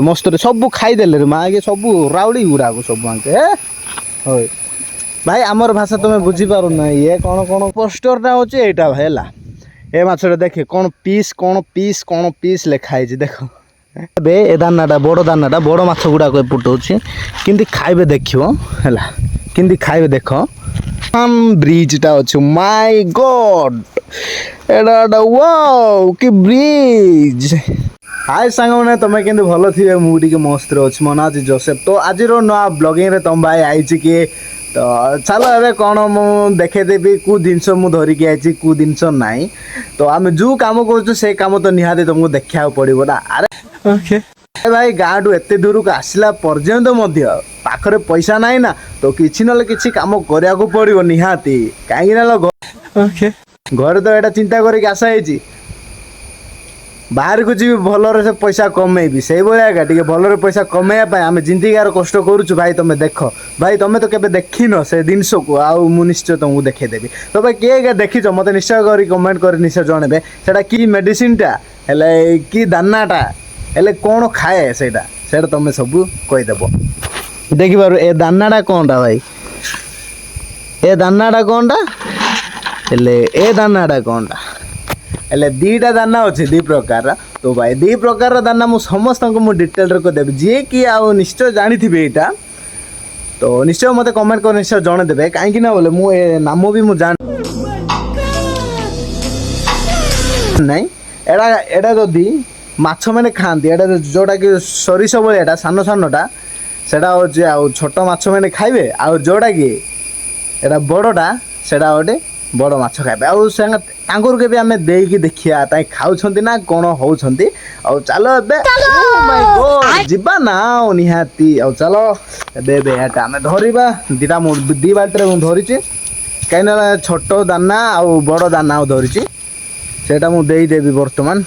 ମସ୍ତରେ ସବୁ ଖାଇଦେଲେ ରେ ମା ଆଗେ ସବୁ ରାଉଡ଼ି ଗୁଡ଼ାକ ସବୁ ଆଙ୍କେ ହଏ ଭାଇ ଆମର ଭାଷା ତମେ ବୁଝିପାରୁନା ଇଏ କ'ଣ କ'ଣ ପୋଷ୍ଟରଟା ହେଉଛି ଏଇଟା ଭାଇ ହେଲା ଏ ମାଛଟା ଦେଖେ କ'ଣ ପିସ୍ ଲେଖା ହେଇଛି ଦେଖ ଏବେ ଏ ଦାନାଟା ବଡ଼ ମାଛ ଗୁଡ଼ାକ ଏପଟ ଅଛି କେମିତି ଖାଇବେ ଦେଖିବ ହେଲା କେମିତି ଖାଇବେ ଦେଖ ବ୍ରିଜଟା ଅଛି ମାଇ ଗଡ୍ ଏଇଟା ୱାଓ କି ବ୍ରିଜ हाय सांग मैंने तुम्हें केंद्र भल थी मुझे मस्त अच्छी मना आज जोसेफ तो आज नुआ ब्लॉगिंग रे तुम भाई आई किए तो चलो ए कौन मु देखेदेवी कौ जिनस मुझे धरिकी आई कौ जिनस नाई तो आम जो कम कर से कम तो निहाती तुमको देखा पड़ो ना अरे भाई गाँ ठू एत दूर को आसला पर्यंत पाखरे पैसा नाई ना तो किसी ना कि कम करा पड़ो निहाती कहीं घर तो यहाँ चिंता करके आशा है बाहर को जी भलरे से पैसा कमेबी से भाया टे भलरे पैसा कमेवाई आम जिंदगार कष्ट करुचु भाई तुम्हें देख भाई तुम्हें तो केबे देखिन से जिनस को आउ निश्चय तुमको देखदेवी तो भाई किए देखीच मत निश्चय कर कमेंट कर निश्चय जनबे से कि मेडिसिनटा कि दानाटा हेले कौन खाए से तुम्हें सब कहीदेव देखिबार ए दानाटा कौनटा भाई ए दानाटा कौनटा हेले ए दानाटा कौनटा हेले दीटा दाना अच्छे दी प्रकार तो भाई दी प्रकार दाना मु समस्त को डिटेल रे देवी जी कि आउ निश्चय जानी थी यहाँ तो निश्चय मत कमेंट कर निश्चय जनदेवे कहीं ना बोले मु नाम भी मुझे जान नहीं एड़ा एड़ा जदि माछ मैंने खाती एटा जोटा कि सरिष भाया सान सानटा से छोट माछ मैंने खाइबे आ जोटा कि एटा बड़टा से गोटे बड़ माछ खाइबे आगर के आम देकी देखिया खाऊं ना कौन होती चलो जीवा ना निहाती चलो एटा आम धरवा दीटा दी बाल्टी धरी कहीं छोट दाना आउ बड़ दाना धरी सेटा मुदेदेवी बर्तमान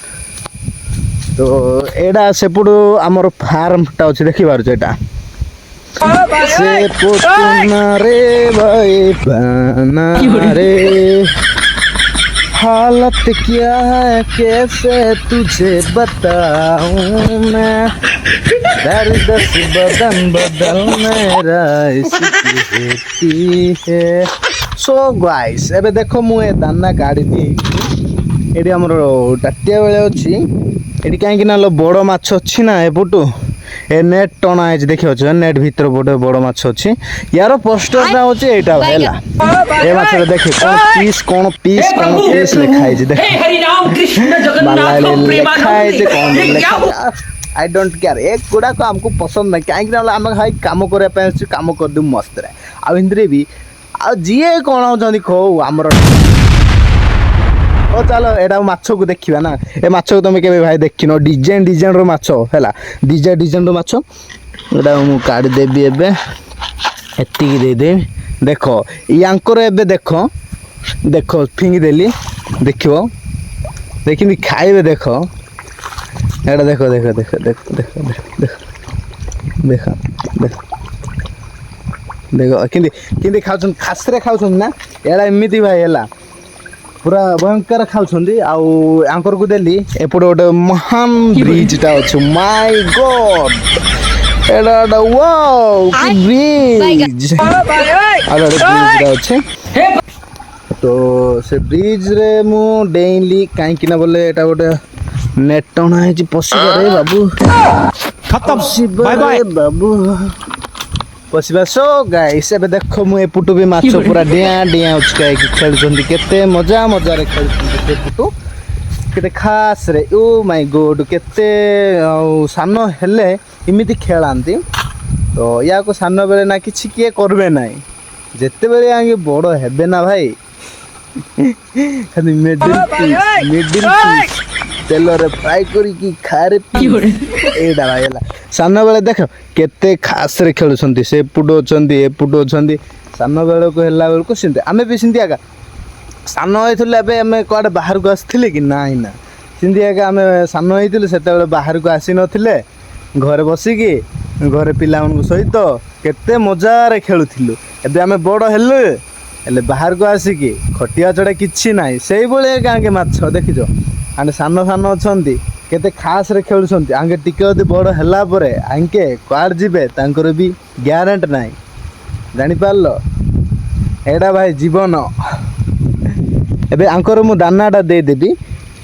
तो एटा सेपट आमर फार्मटा अच्छे देखी पार्छ एटा से पुटना रे भाई बना रे हालत क्या है कैसे तुझे बताऊं मैं दर्द से बदन बदल मेरा इसकी है सो गाइस एबे देखो मु ए दाना गाड़ी दी एडी हमर टाटिया बेले अछि एडी काहे कि ना बड़ माछ अछि ना एपटू ए नेट टना है देखिए नेट भीतर गोटे बड़ माछ अच्छी यार पोस्टरटा होची एटा हैला ए माछ देखि कौन पीस लिखा है देख हे हरि राम कृष्ण जगन्नाथ प्रेमानंद कौन आई डोंट केयर एक गुड़ा को हमको पसंद नहीं कहीं आम भाई कम करने कम कर दू मस्त आ हिंदी भी आ जीए कौन होती खो आमर ओ चलो एटा माछ को देखिबा ना ए माछ को तुम के भाई देखिनो डिजाइन रो माछ हैला डिजाइन रो माछ एटा मु काट देबी एबे एत्ती दे दे देखो यांकर एबे देखो फिंगी देली देखियो देखिनी खाइबे देखो एटा देखो देखो किंदी खाउछन खासरे खाउछन ना एटा एमिति भाई हैला पूरा भयंकर खाऊँ आंकर को देली एपटे गोटे महान ब्रिजटा अच्छे माय गॉड एटा वाओ कि ब्रिज ब्रिजटा अच्छे तो से ब्रिज रे मु डेली कहीं ना बोले एटा गोटे नेट टना है पशिबारे बाबू खत्म बाय बाय बाबू पशिबा सो गाइस एबे देखो मु एपुटू भी माछ पूरा डिया उचका खेलुछंती केते मजा रे खेलुछंती एपुटू केते खास रे ओ माय गॉड केते सानो हेले इमिति खेलांती तो या को सानो बेले ना किछि किए करबे नाही जेते बेले आगे बड़ हेबे ना भाई खाली मिडिल तेल रे फ्राई करी की खारे एडा भाईला सानो बेले देख केते खास रे खेलुछंती से पुडो अछंती ए पुडो अछंती सानो बेले को हेला बेले को सिंते आमे भी सिंती आगा सानो होइथले एबे आमे कोड बाहर को आस्थिले कि नाही ना सिंती आगा आमे सानो होइथले सेते बेले बाहर को आसी नथिले घरे बसी की घरे पिला मन सहित केते मजा रे खेलुथिलु एबे आमे बड़ हेलु हेले बाहर को आसी की खटिया चढ़ा किछि नाही सेई बोले गां के माछ देखिजो आने सानो सानो अछंती केते खास रे खेलुछंती आंगे टिके अदि बड़ हला परे आंके क्वाड जिबे तांकर भी ग्यारंटी नाही जानि पारलो एडा भाई जीवन एबे आंकर मु दानाटा दे देबी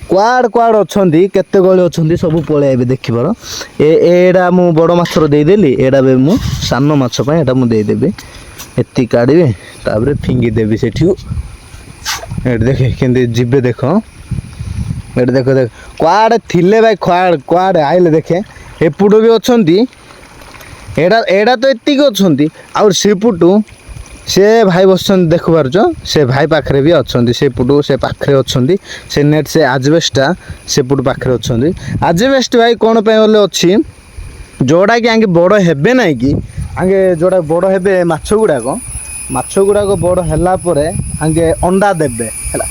क्वाड क्वाड अछंती केते गळे अछंती सब पळे एबे देखिबार एडा मु बड़ माछर दे देली एडा बे मु सानो माछ पय एडा मु दे देबी एत्ती काढिबे ताबरे फिंगी देबी सेठिउ एड देखे केंदे जिबे देखो एड देखो देख क्वाड थिले भाई क्वाड क्वाड आइले देखे एपुटो भी अछंती एडा एडा तो एत्ती अछंती और सेपुटू से भाई बसन देख पारछ से भाई पाखरे भी अछंती सेपुटू से पाखरे अछंती से नेट से आजबेस्टा सेपुटू पाखरे अछंती आजबेस्ट भाई कोन पे होले अछि जोड़ा कि आगे बड़ हेबे नै कि आगे जोड़ा बड़ हेबे माछ गुड़ाक बड़ हैला परे आगे अंडा देबे हैला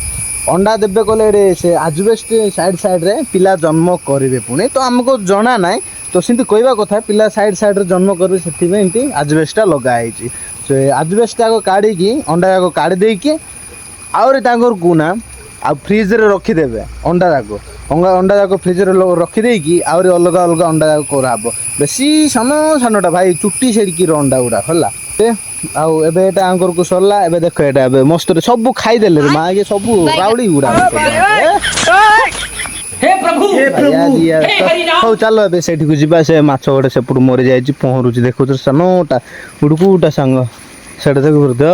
अंडा देबे कले से आजबेस्ट साइड साइड रे पिला जन्म करिवे पुणी तो हमको जना नाय तो सिंती कहवा कथा पिला साइड साइड रे जन्म करबे सेति में एंती आजबेस्टा लगा आइछि से आजबेस्टा को काढी की अंडा को काढी देई की आउरी तांगर गुना आ फ्रिज रे रखी देबे अंडा जाको अंडा जाको फ्रिज रे रखी देई की आउरी अलग अलग अंडा जाको कराबो बेसी सानो सानोटा भाई चुट्टी सेडकी रो अंडा उडा हल्ला आउ एबे एटा आंकर को सरला एबे देखो एटा एबे मस्त रे सब खाई देले रे मां के सब रावड़ी उडा हे प्रभु हो चलो एबे सेठी को जिबा से माछ गोटे सेपुट मरि जाई छि पहरुछि देखो तो सानोटा उडकुटा संग सेटा देखो दे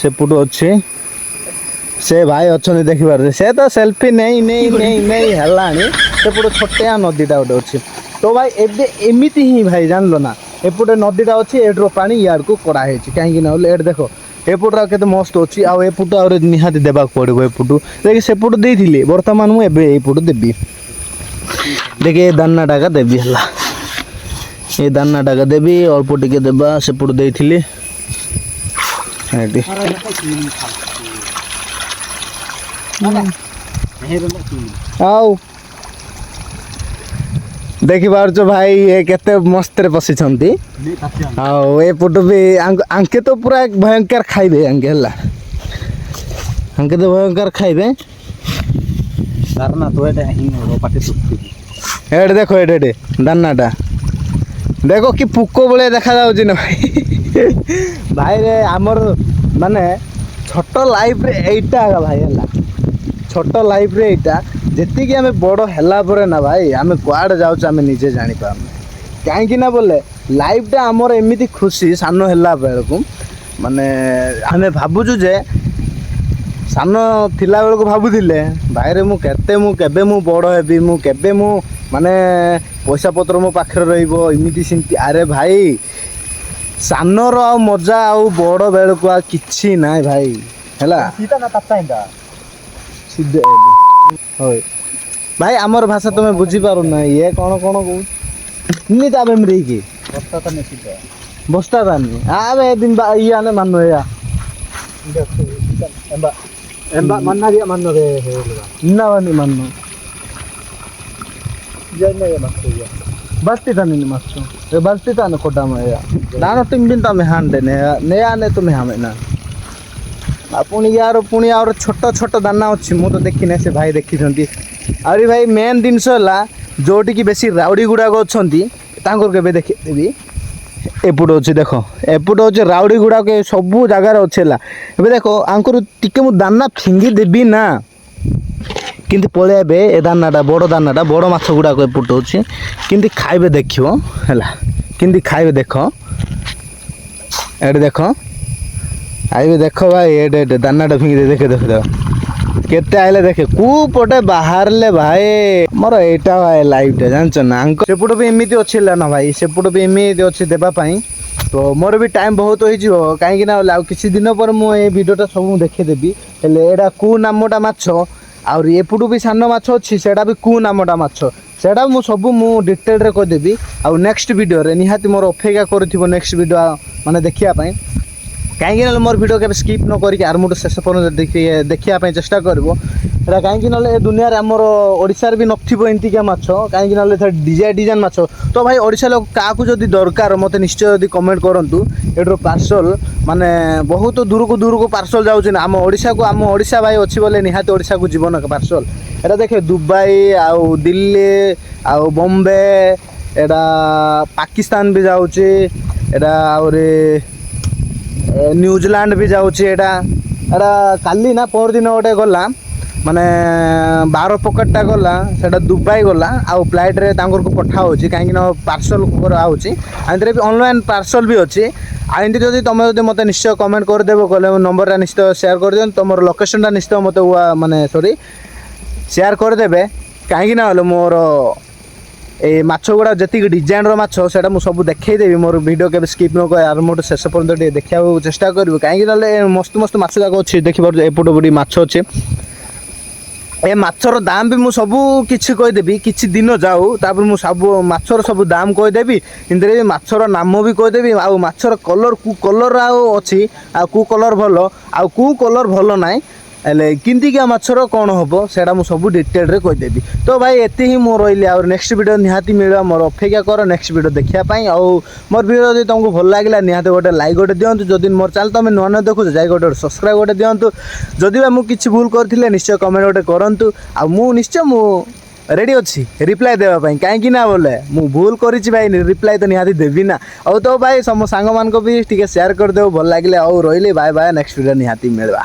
सेपुट अछि से भाई अछन देखि बार से तो सेल्फी नहीं हलानी सेपुट छोटिया नदीटा गोटे अछि तो भाई एबे एमिति ही भाई जानलो ना एपटे नदीटा अच्छी एड्रो पानी यार को करा कहीं ना एड देख एपट के मस्त अच्छी आउ एपट आ निहाती देवा पड़ो एपटू देख सेपट देती बर्तमान मुझे एपट देवी देख ये दाना टाका देवी है ये दाना टाका देवी अल्प टिके देवा सेपट देती आउ देखि पारछ भाई ये केते मस्त रे पसिछंती आउ ए पुट भी आंके तो पूरा भयंकर खाइबे आंके हला आंके तो भयंकर खाइबे दाना तो एटा हि रो पाटे सुक्ति एड देखो एडे दानाटा देखो कि पुको बळे देखा जाउ छी न भाई भाई रे हमर माने छोटो लाइफ रे एटा भाई हला छोटो लाइफ रे एटा जेति कि हमें बड़ हैला परे ना भाई हमें कुआडे जाउछ हमें निजे जानि पारने काहे ना बोले लाइफ टा हमर एमिति खुशी सानो हैला बेलकु माने हमें भाबुछु जे सानो थिला बेलकु भाबुथिले भाई रे मु केबे मु बड़ हेबी मु केबे मु माने पैसा पत्र मो पाखरे रहइबो एमिति सिंती अरे भाई सानो रो मजा आ बड़ बेलकु आ किछि नाय भाई हैला सीता ना ताताइंदा सिद्धे होय भाई आमर भाषा तुम्हें बुझी पार ना ये कौन कौन कहू ता मेमरी की बस्ता तानी आबे दिन ये आने मानो या एम्बा मन्ना दिया मानो रे ना वानी मानो जने ये मत या बस्ती तानी नि मस्सो ए बस्ती ताने कोटा में या दानो टिंबिन ता में हां देने ने आने तुम्हें हमें ना पुणी यार पुणी और छोट छोट दाना अच्छी मु तो देखी ना से भाई देखी अरे भाई मेन जिनस है जोटी की बेसी राउडी गुड़ाक अच्छा के देखी एपट अच्छे देख एपट अच्छे राउडी गुड़ाक सबू जगार अच्छे ए देखो आंकर टिके मु दाना फिंगी देवी ना किंतु पलैबे ए दानाटा बड़ माछ गुड़ाक एपट अच्छे किंतु खाइबे देखियो हैला किंतु खाइबे देख एड देख आइबे देख भाई एडे दानाटा फिंगी दे देखे देख देख केते आइले देखे कु पटे बाहर ले भाई मोर एटा भाई लाइफ टा जानछ ना अंक सेपुट भी एमिति अछि ना भाई सेपुट भी एमिति अछि देबा पई तो मोर भी टाइम बहुत होई जिवो काहे कि ना आ किछि दिन पर मु ए वीडियोटा सब देखे देबी हेले एडा कु नामटा माछ और एपुटू भी सानो माछ अछि सेडा भी कु नामटा माछ सेडा मु सब मु डिटेल रे कह देबी आ नेक्स्ट वीडियो रे निहाती मोर अपेक्षा करथिबो नेक्स्ट वीडियो माने देखिया पई କାହିଁକି ନହେଲେ ମୋର ଭିଡ଼ିଓ କେବେ ସ୍କିପ୍ ନ କରିକି ଆରମ୍ଭରୁ ଶେଷ ପର୍ଯ୍ୟନ୍ତ ଦେଖିବା ପାଇଁ ଚେଷ୍ଟା କରିବ। ଏଇଟା କାହିଁକି ନହେଲେ ଏ ଦୁନିଆରେ ଆମର ଓଡ଼ିଶାରେ ବି ନଥିବ ଏମିତିକା ମାଛ, କାହିଁକି ନହେଲେ ଡିଜାଇନ୍ ମାଛ। ତ ଭାଇ ଓଡ଼ିଶା ଲୋକ କାହାକୁ ଯଦି ଦରକାର ମୋତେ ନିଶ୍ଚୟ ଯଦି କମେଣ୍ଟ କରନ୍ତୁ। ଏଠାରୁ ପାର୍ସଲ ମାନେ ବହୁତ ଦୂରକୁ ପାର୍ସଲ ଯାଉଛି ନା ଆମ ଓଡ଼ିଶାକୁ, ଆମ ଓଡ଼ିଶା ଭାଇ ଅଛି ବୋଲେ ନିହାତି ଓଡ଼ିଶାକୁ ଯିବ ନା ପାର୍ସଲ। ଏଇଟା ଦେଖେ ଦୁବାଇ ଆଉ ଦିଲ୍ଲୀ ଆଉ ବମ୍ବେ, ଏଇଟା ପାକିସ୍ତାନ ବି ଯାଉଛି, ଏଇଟା ଆହୁରି ନ୍ୟୁଜିଲାଣ୍ଡ ବି ଯାଉଛି। ଏଇଟା କାଲି ନା ପରଦିନ ଗୋଟେ ଗଲା, ମାନେ 12 ପକେଟଟା ଗଲା, ସେଇଟା ଦୁବାଇ ଗଲା ଆଉ ଫ୍ଲାଇଟ୍ରେ ତାଙ୍କରକୁ ପଠା ହେଉଛି, କାହିଁକିନା ପାର୍ସଲ କରାହେଉଛି। ଏମିତିରେ ବି ଅନଲାଇନ୍ ପାର୍ସଲ ବି ଅଛି। ଆଉ ଏମିତି ଯଦି ତୁମେ ଯଦି ମୋତେ ନିଶ୍ଚୟ କମେଣ୍ଟ କରିଦେବ କହିଲେ ମୋ ନମ୍ବରଟା ନିଶ୍ଚୟ ସେୟାର କରିଦିଅନ୍ତୁ, ତୁମର ଲୋକେସନଟା ନିଶ୍ଚୟ ମୋତେ ସେୟାର କରିଦେବେ। କାହିଁକି ନା ହେଲେ ମୋର এই ମାଛ ଗୁଡ଼ା ଯେତିକି ଡିଜାଇନର ମାଛ ସେଇଟା ମୁଁ ସବୁ ଦେଖେଇଦେବି। ମୋର ଭିଡ଼ିଓ କେବେ ସ୍କିପ୍ ନ କରି ଆରମ୍ଭରୁ ଶେଷ ପର୍ଯ୍ୟନ୍ତ ଟିକେ ଦେଖିବାକୁ ଚେଷ୍ଟା କରିବୁ, କାହିଁକି ନହେଲେ ମସ୍ତ ମାଛ ଯାକ ଅଛି। ଦେଖିପାରୁଛୁ ଏପଟ ବି ମାଛ ଅଛି। ଏ ମାଛର ଦାମ ବି ମୁଁ ସବୁ କିଛି କହିଦେବି, କିଛି ଦିନ ଯାଉ ତାପରେ ମୁଁ ସବୁ ମାଛର ସବୁ ଦାମ କହିଦେବି। ଏମିତିରେ ବି ମାଛର ନାମ ବି କହିଦେବି, ଆଉ ମାଛର କଲର୍ କେଉଁ କଲର୍ ଆଉ ଅଛି, ଆଉ କେଉଁ କଲର୍ ଭଲ ଆଉ କେଉଁ କଲର୍ ଭଲ ନାହିଁ, ହେଲେ କେମିତିକା ମାଛର କ'ଣ ହେବ ସେଇଟା ମୁଁ ସବୁ ଡିଟେଲରେ କହିଦେବି। ତ ଭାଇ ଏତେ ହିଁ ମୁଁ ରହିଲି, ଆଉ ନେକ୍ସଟ ଭିଡ଼ିଓ ନିହାତି ମିଳିବ। ମୋର ଅପେକ୍ଷା କର ନେକ୍ସଟ ଭିଡ଼ିଓ ଦେଖିବା ପାଇଁ। ଆଉ ମୋର ଭିଡ଼ିଓ ଯଦି ତୁମକୁ ଭଲ ଲାଗିଲା ନିହାତି ଗୋଟେ ଲାଇକ୍ ଗୋଟେ ଦିଅନ୍ତୁ। ଯଦି ମୋର ଚ୍ୟାନେଲ ତୁମେ ନୂଆ ଦେଖୁଛ ଯାଇ ଗୋଟେ ସବସ୍କ୍ରାଇବ୍ ଗୋଟେ ଦିଅନ୍ତୁ। ଯଦି ବା ମୁଁ କିଛି ଭୁଲ କରିଥିଲେ ନିଶ୍ଚୟ କମେଣ୍ଟ ଗୋଟେ କରନ୍ତୁ। ଆଉ ମୁଁ ରେଡ଼ି ଅଛି ରିପ୍ଲାଏ ଦେବା ପାଇଁ, କାହିଁକି ନା ବୋଲେ ମୁଁ ଭୁଲ କରିଛି ଭାଇ, ରିପ୍ଲାଏ ତ ନିହାତି ଦେବି ନା। ଆଉ ତ ଭାଇ ସାଙ୍ଗମାନଙ୍କୁ ବି ଟିକେ ସେୟାର କରିଦେବ ଭଲ ଲାଗିଲେ। ଆଉ ରହିଲି, ବାଏ ବାଏ, ନେକ୍ସଟ ଭିଡ଼ିଓ ନିହାତି ମିଳିବା।